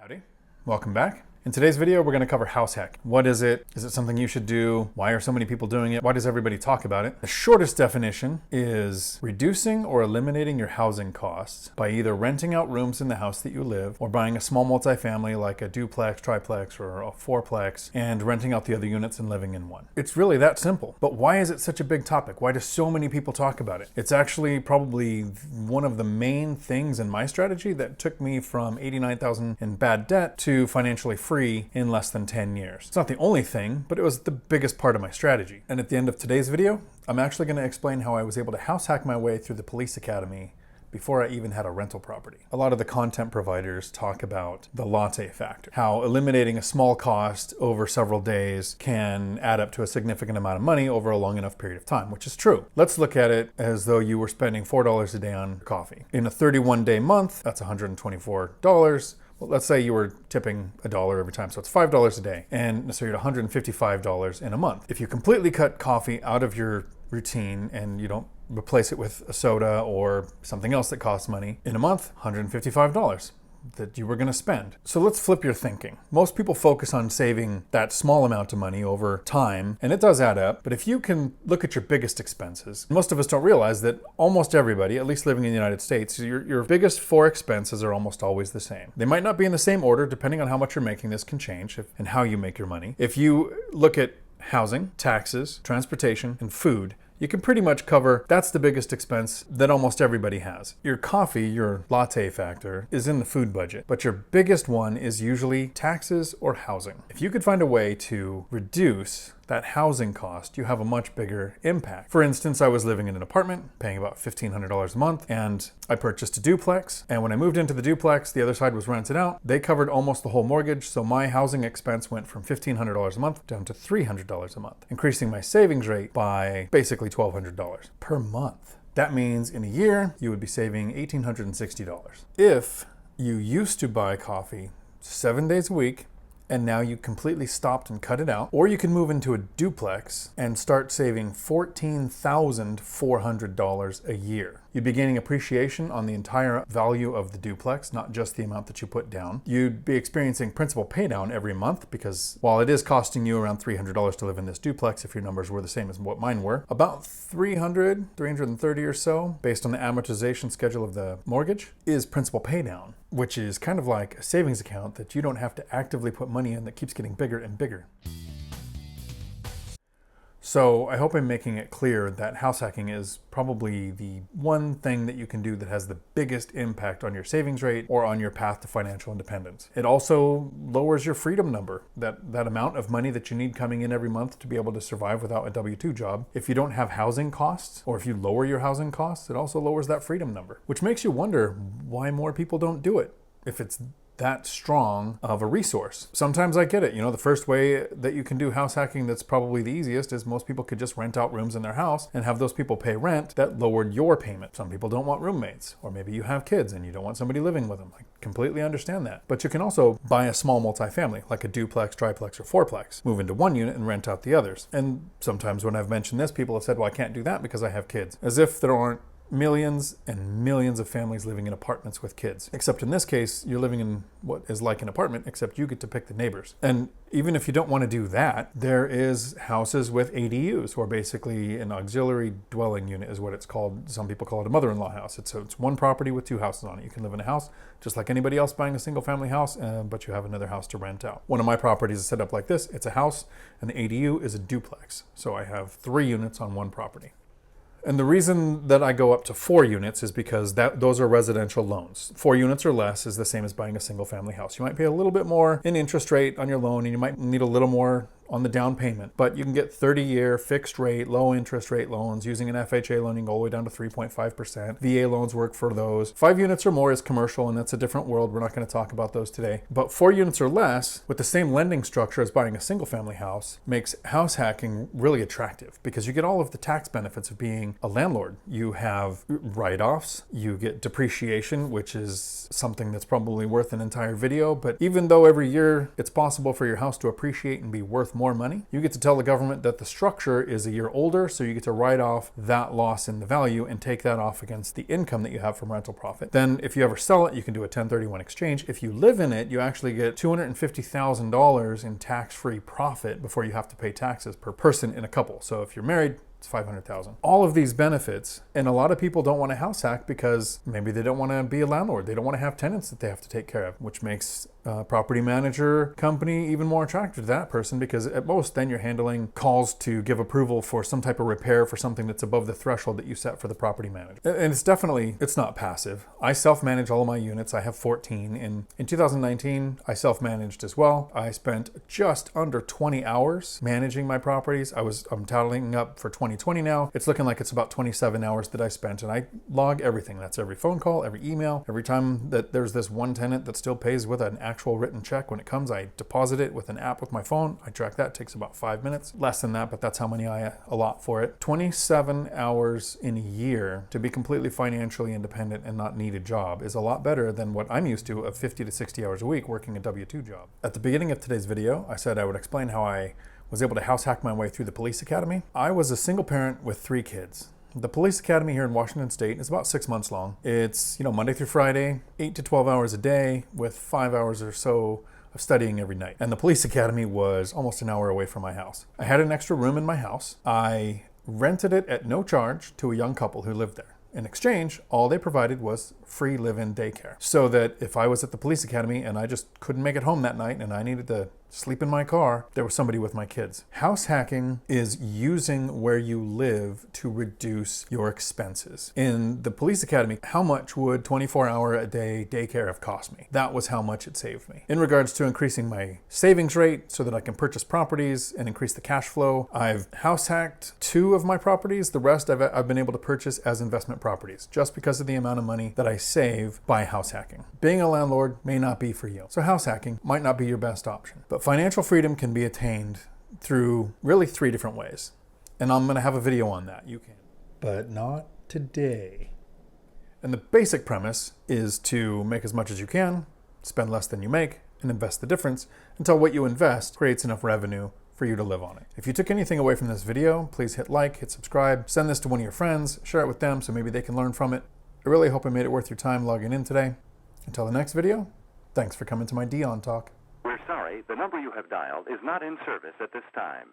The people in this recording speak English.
Howdy, welcome back. In today's video, we're going to cover house hack. What is it? Is it something you should do? Why are so many people doing it? Why does everybody talk about it? The shortest definition is reducing or eliminating your housing costs by either renting out rooms in the house that you live or buying a small multifamily like a duplex, triplex, or a fourplex and renting out the other units and living in one. It's really that simple. But why is it such a big topic? Why do so many people talk about it? It's actually probably one of the main things in my strategy that took me from $89,000 in bad debt to financially free in less than 10 years. It's not the only thing, but it was the biggest part of my strategy. And at the end of today's video, I'm actually going to explain how I was able to house hack my way through the police academy before I even had a rental property. A lot of the content providers talk about the latte factor, how eliminating a small cost over several days can add up to a significant amount of money over a long enough period of time, which is true. Let's look at it as though you were spending $4 a day on coffee. In a 31-day month, that's $124. Well, let's say you were tipping $1 every time, so it's $5 a day. And so you're at $155 in a month. If you completely cut coffee out of your routine and you don't replace it with a soda or something else that costs money, in a month, $155 that you were going to spend. So let's flip your thinking. Most people focus on saving that small amount of money over time, and it does add up. But if you can look at your biggest expenses, most of us don't realize that almost everybody, at least living in the United States, your biggest four expenses are almost always the same. They might not be in the same order, depending on how much you're making. This can change and how you make your money. If you look at housing, taxes, transportation, and food, you can pretty much cover, that's the biggest expense that almost everybody has. Your coffee, your latte factor, is in the food budget, but your biggest one is usually taxes or housing. If you could find a way to reduce that housing cost, you have a much bigger impact. For instance, I was living in an apartment, paying about $1,500 a month, and I purchased a duplex. And when I moved into the duplex, the other side was rented out. They covered almost the whole mortgage, so my housing expense went from $1,500 a month down to $300 a month, increasing my savings rate by basically $1,200 per month. That means in a year, you would be saving $1,860. If you used to buy coffee 7 days a week, and now you completely stopped and cut it out, or you can move into a duplex and start saving $14,400 a year. You'd be gaining appreciation on the entire value of the duplex, not just the amount that you put down. You'd be experiencing principal pay down every month because while it is costing you around $300 to live in this duplex, if your numbers were the same as what mine were, about $330 or so, based on the amortization schedule of the mortgage, is principal pay down, which is kind of like a savings account that you don't have to actively put money in that keeps getting bigger and bigger. So I hope I'm making it clear that house hacking is probably the one thing that you can do that has the biggest impact on your savings rate or on your path to financial independence. It also lowers your freedom number, that amount of money that you need coming in every month to be able to survive without a W-2 job. If you don't have housing costs, or if you lower your housing costs, it also lowers that freedom number, which makes you wonder why more people don't do it if it's that strong of a resource. Sometimes I get it. The first way that you can do house hacking that's probably the easiest is most people could just rent out rooms in their house and have those people pay rent that lowered your payment. Some people don't want roommates, or maybe you have kids and you don't want somebody living with them. I completely understand that. But you can also buy a small multifamily, like a duplex, triplex, or fourplex, move into one unit and rent out the others. And sometimes when I've mentioned this, people have said, well, I can't do that because I have kids. As if there aren't millions and millions of families living in apartments with kids. Except in this case, you're living in what is like an apartment, except you get to pick the neighbors. And even if you don't want to do that, there is houses with ADUs, or basically an auxiliary dwelling unit is what it's called. Some people call it a mother-in-law house. It's one property with two houses on it. You can live in a house just like anybody else buying a single family house, but you have another house to rent out. One of my properties is set up like this. It's a house, and the ADU is a duplex. So I have 3 units on one property. And the reason that I go up to 4 units is because those are residential loans. 4 units or less is the same as buying a single family house. You might pay a little bit more in interest rate on your loan, and you might need a little more on the down payment, but you can get 30-year fixed rate, low interest rate loans using an FHA loan. You can go all the way down to 3.5%. VA loans work for those. 5 units or more is commercial, and that's a different world. We're not going to talk about those today. But 4 units or less with the same lending structure as buying a single family house makes house hacking really attractive because you get all of the tax benefits of being a landlord. You have write-offs, you get depreciation, which is something that's probably worth an entire video. But even though every year it's possible for your house to appreciate and be worth more money, you get to tell the government that the structure is a year older, so you get to write off that loss in the value and take that off against the income that you have from rental profit. Then if you ever sell it, you can do a 1031 exchange. If you live in it, you actually get $250,000 in tax-free profit before you have to pay taxes per person in a couple. So if you're married, it's 500,000. All of these benefits, and a lot of people don't want to house hack because maybe they don't want to be a landlord. They don't want to have tenants that they have to take care of, which makes a property manager company even more attractive to that person, because at most then you're handling calls to give approval for some type of repair for something that's above the threshold that you set for the property manager. And it's not passive. I self-manage all of my units. I have 14. In 2019, I self-managed as well. I spent just under 20 hours managing my properties. I'm tallying up for 2020 now. It's looking like it's about 27 hours that I spent, and I log everything. That's every phone call, every email, every time that there's this one tenant that still pays with an actual written check. When it comes, I deposit it with an app with my phone. I track that. It takes about 5 minutes. Less than that, but that's how many I allot for it. 27 hours in a year to be completely financially independent and not need a job is a lot better than what I'm used to of 50 to 60 hours a week working a W-2 job. At the beginning of today's video, I said I would explain how I was able to house hack my way through the police academy. I was a single parent with 3 kids. The police academy here in Washington State is about 6 months long. It's, Monday through Friday, 8 to 12 hours a day with 5 hours or so of studying every night. And the police academy was almost an hour away from my house. I had an extra room in my house. I rented it at no charge to a young couple who lived there. In exchange, all they provided was free live-in daycare, so that if I was at the police academy and I just couldn't make it home that night and I needed to sleep in my car, there was somebody with my kids. House hacking is using where you live to reduce your expenses. In the police academy, how much would 24-hour-a-day daycare have cost me? That was how much it saved me. In regards to increasing my savings rate so that I can purchase properties and increase the cash flow, I've house hacked 2 of my properties. The rest I've been able to purchase as investment properties just because of the amount of money that I save by house hacking. Being a landlord may not be for you, so house hacking might not be your best option. But financial freedom can be attained through really 3 different ways. And I'm going to have a video on that. You can. But not today. And the basic premise is to make as much as you can, spend less than you make, and invest the difference until what you invest creates enough revenue for you to live on it. If you took anything away from this video, please hit like, hit subscribe, send this to one of your friends, share it with them so maybe they can learn from it. I really hope I made it worth your time logging in today. Until the next video, thanks for coming to my Dion Talk. We're sorry, the number you have dialed is not in service at this time.